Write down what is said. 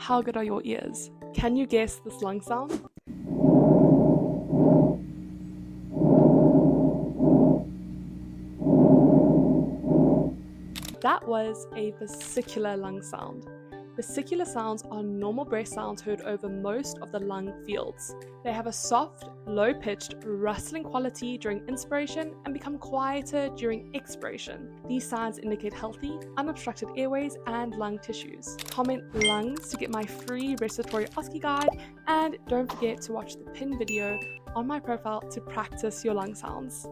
How good are your ears? Can you guess this lung sound? That was a vesicular lung sound. Vesicular sounds are normal breath sounds heard over most of the lung fields. They have a soft, low-pitched, rustling quality during inspiration and become quieter during expiration. These signs indicate healthy, unobstructed airways and lung tissues. Comment lungs to get my free respiratory OSCE guide, and don't forget to watch the pinned video on my profile to practice your lung sounds.